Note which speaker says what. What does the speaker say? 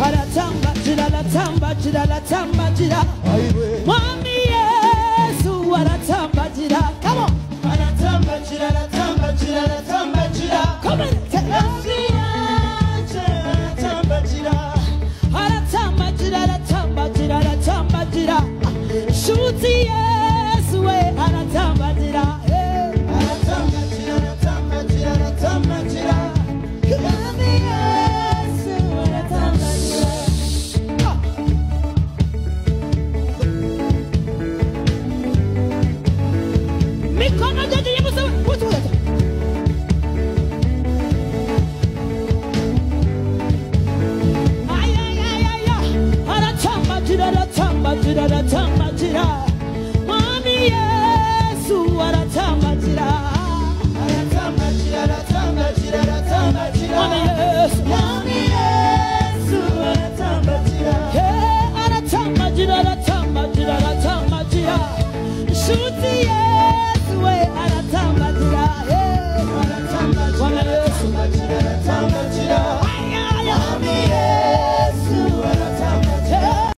Speaker 1: Aratambajira, aratambajira, aratambajira. Mwami Yesu aratambajira. Come on. Aratambajira, aratambajira, aratambajira. Come on. Aratambajira, aratambajira, aratambajira. Shuti Yesu aratambajira. Aratambajira, aratambajira, aratambajira. Mwami Yesu aratambajira. Mikono jote yemusa wutu. Aratambajira, aratambajira. Mwami Yesu aratambajira. Aratambajira, aratambajira, aratambajira. Mwami Yesu